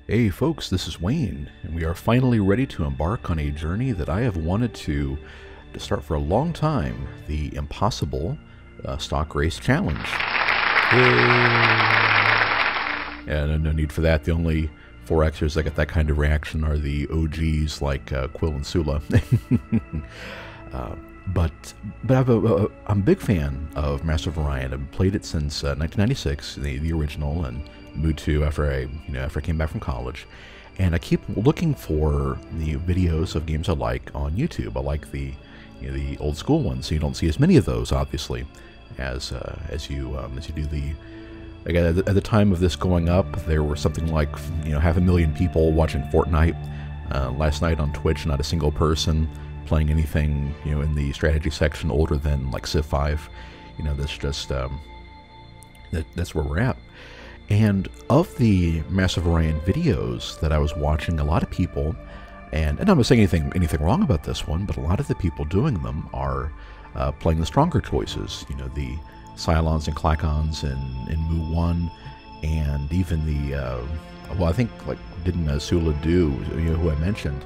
Hey folks, this is Wayne, and we are finally ready to embark on a journey that I have wanted to start for a long time, the Impossible Stock Race Challenge. And no need for that. The only 4Xers that get that kind of reaction are the OGs like Quill and Sula. But I'm a big fan of Master of Orion. I've played it since 1996, the original, and MOO2 after I came back from college. And I keep looking for the videos of games I like on YouTube. I like the old school ones. So you don't see as many of those, obviously, as you do the. Again, at the time of this going up, there were something like 500,000 people watching Fortnite last night on Twitch. Not a single person playing anything in the strategy section older than like Civ 5. That's just that's where we're at. And of the Massive Orion videos that I was watching, a lot of people, and I'm not saying anything wrong about this one, but a lot of the people doing them are playing the stronger choices. The Cylons and Clacons in MOO1, and even the I think didn't Sula do who I mentioned.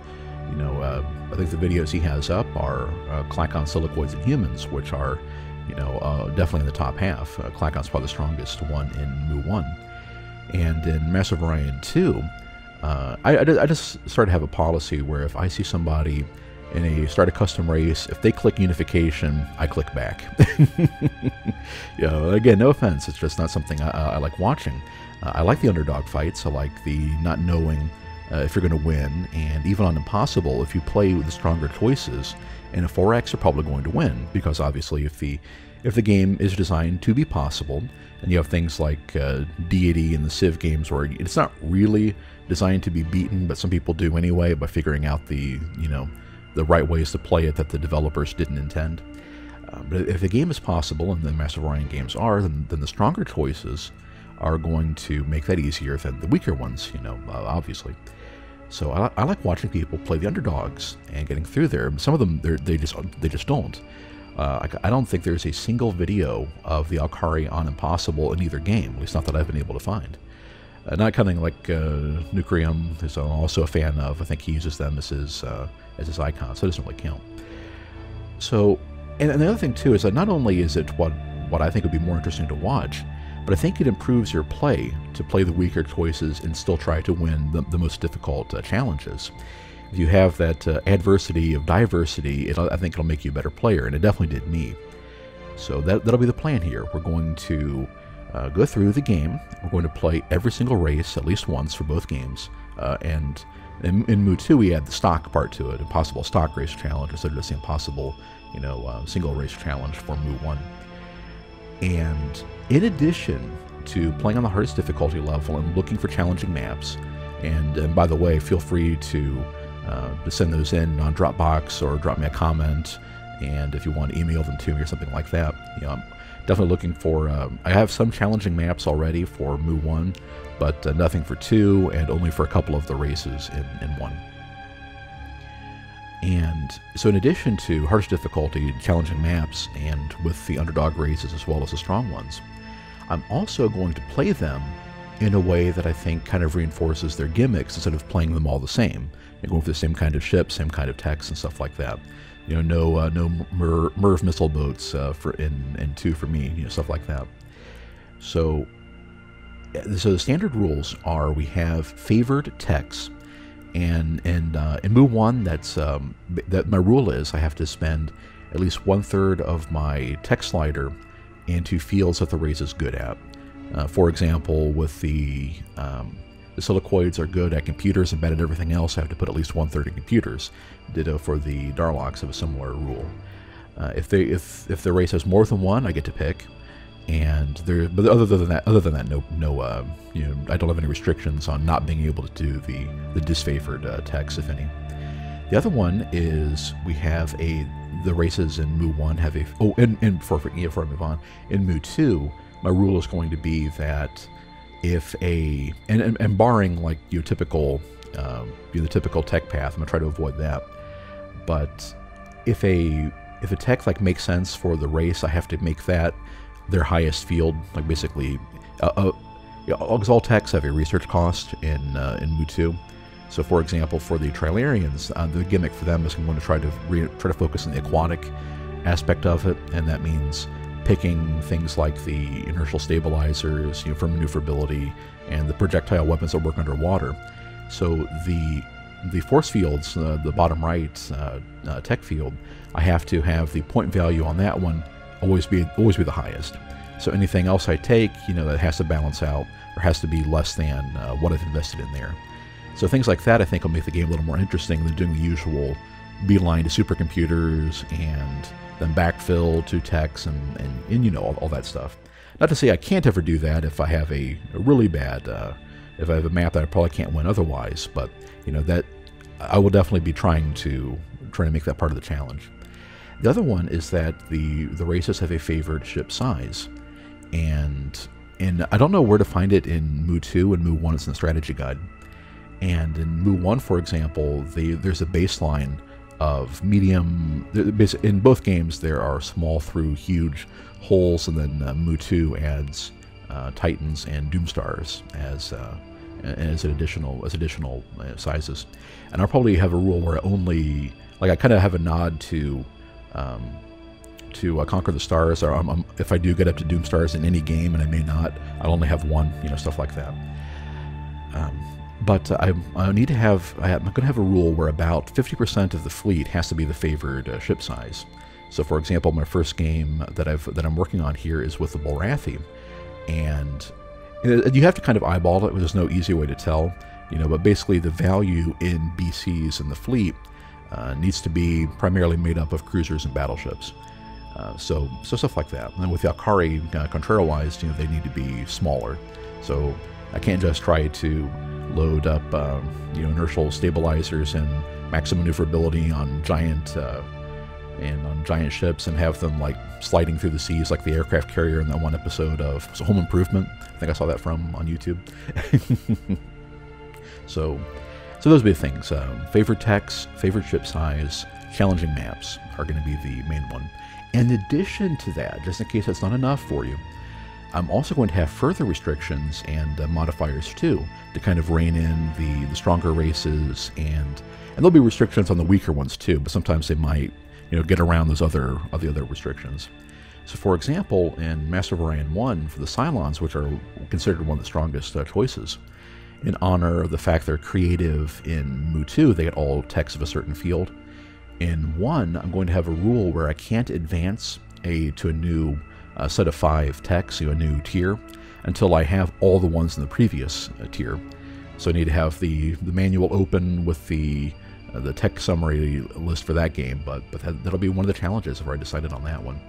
I think the videos he has up are Clacon, Silicoids, and Humans, which are definitely in the top half. Clacon's probably the strongest one in MOO1. And in Massive Orion 2, I just started to have a policy where if I see somebody start a custom race, if they click unification, I click back. Again, no offense, it's just not something I like watching. I like the underdog fights. I like the not knowing if you're going to win, and even on Impossible, if you play with the stronger choices, in a 4X, you're probably going to win, because obviously if the game is designed to be possible, and you have things like Deity in the Civ games where it's not really designed to be beaten, but some people do anyway by figuring out the right ways to play it that the developers didn't intend. But if the game is possible, and the Massive Orion games are, then the stronger choices are going to make that easier than the weaker ones, obviously. So I like watching people play the underdogs and getting through there. Some of them they just don't. I don't think there's a single video of the Alkahest on Impossible in either game, at least not that I've been able to find. Not counting like Nucrium, who's I'm also a fan of. I think he uses them as his icon, so it doesn't really count. So, and the other thing too is that not only is it what I think would be more interesting to watch, but I think it improves your play to play the weaker choices and still try to win the most difficult challenges. If you have that adversity of diversity, I think it'll make you a better player, and it definitely did me. So that'll be the plan here. We're going to go through the game. We're going to play every single race at least once for both games. And in MOO2, we add the stock part to it, Impossible Stock Race Challenge, instead of just the Impossible, single race challenge for MOO1. And in addition to playing on the hardest difficulty level and looking for challenging maps, and by the way, feel free to send those in on Dropbox or drop me a comment, and if you want to email them to me or something like that. I'm definitely looking for, I have some challenging maps already for MOO1, but nothing for 2, and only for a couple of the races in 1. And so in addition to hardest difficulty, challenging maps, and with the underdog races as well as the strong ones, I'm also going to play them in a way that I think kind of reinforces their gimmicks instead of playing them all the same, and going for the same kind of ships, same kind of techs and stuff like that. No MIRV missile boats in 2 for me, stuff like that. So the standard rules are we have favored techs. And in MOO1, that my rule is I have to spend at least 1/3 of my tech slider into fields that the race is good at. For example, with the Silicoids are good at computers and bad at everything else, I have to put at least 1/3 in computers. Ditto for the Darloks have a similar rule. If the race has more than one, I get to pick. But other than that, no, I don't have any restrictions on not being able to do the disfavored techs, if any. The other one is we have the races in MOO1 have before I move on, in MOO2, my rule is going to be that if and barring like typical the typical tech path, I'm gonna try to avoid that. But if a tech makes sense for the race, I have to make that their highest field, basically because all techs have a research cost in MOO2. So, for example, for the Trilarians, the gimmick for them is I'm going to try to focus on the aquatic aspect of it, and that means picking things like the inertial stabilizers, for maneuverability, and the projectile weapons that work underwater. So the force fields, the bottom right tech field, I have to have the point value on that one always be the highest. So anything else I take, that has to balance out or has to be less than what I've invested in there. So things like that I think will make the game a little more interesting than doing the usual beeline to supercomputers and then backfill to techs and all that stuff. Not to say I can't ever do that if I have a really bad, if I have a map that I probably can't win otherwise, but that I will definitely be trying to make that part of the challenge. The other one is that the races have a favored ship size, and I don't know where to find it in MOO2 and MOO1. It's in the strategy guide. And in MOO1, for example, there's a baseline of medium. In both games, there are small through huge holes, and then MOO2 adds Titans and Doomstars as additional sizes. And I'll probably have a rule where I kind of have a nod to Conquer the Stars, or if I do get up to Doomstars in any game, and I may not, I'll only have one, stuff like that. But I'm going to have a rule where about 50% of the fleet has to be the favored ship size. So, for example, my first game that I'm working on here is with the Bulrathi, and you have to kind of eyeball it. There's no easy way to tell, But basically, the value in BCs in the fleet needs to be primarily made up of cruisers and battleships. So stuff like that. And with the Alkari, Contrario-wise, they need to be smaller. So I can't just try to load up, inertial stabilizers and maximum maneuverability on giant ships and have them like sliding through the seas like the aircraft carrier in that one episode of Home Improvement. I think I saw that on YouTube. So those would be the things. Favorite techs, favorite ship size, challenging maps are going to be the main one. In addition to that, just in case that's not enough for you, I'm also going to have further restrictions and modifiers too to kind of rein in the stronger races, and there'll be restrictions on the weaker ones too, but sometimes they might get around those other restrictions. So for example, in Master of Orion 1 for the Cylons, which are considered one of the strongest choices, in honor of the fact they're creative in MOO2, they get all techs of a certain field. In 1, I'm going to have a rule where I can't advance to a new set of 5 techs, a new tier, until I have all the ones in the previous tier. So I need to have the manual open with the tech summary list for that game, but that'll be one of the challenges if I decided on that one.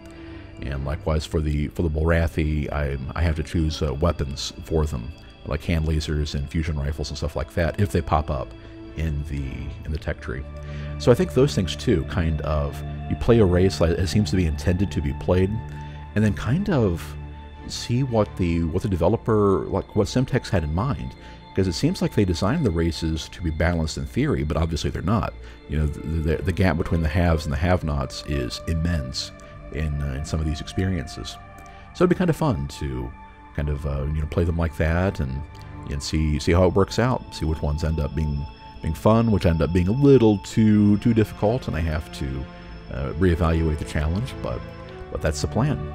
And likewise for the Bulrathi, I have to choose weapons for them, like hand lasers and fusion rifles and stuff like that, if they pop up in the tech tree. So I think those things too, kind of, you play a race like it seems to be intended to be played, and then kind of see what the developer, like what Semtex had in mind, because it seems like they designed the races to be balanced in theory, but obviously they're not. The gap between the haves and the have-nots is immense in some of these experiences. So it'd be kind of fun to kind of play them like that and see how it works out, see which ones end up being fun, which end up being a little too difficult, and I have to reevaluate the challenge, but that's the plan.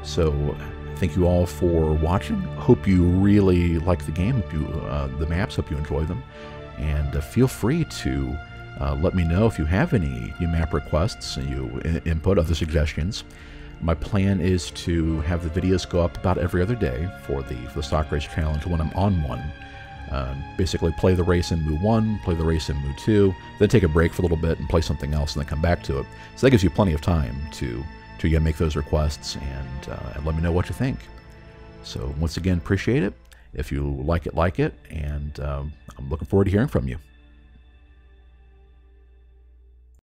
So thank you all for watching. Hope you really like the game, the maps, hope you enjoy them, and feel free to let me know if you have any new map requests, input, other suggestions. My plan is to have the videos go up about every other day for the stock race challenge when I'm on one. Basically play the race in MOO1, play the race in MOO2, then take a break for a little bit and play something else and then come back to it. So that gives you plenty of time to make those requests and let me know what you think. So once again, appreciate it. If you like it, and I'm looking forward to hearing from you.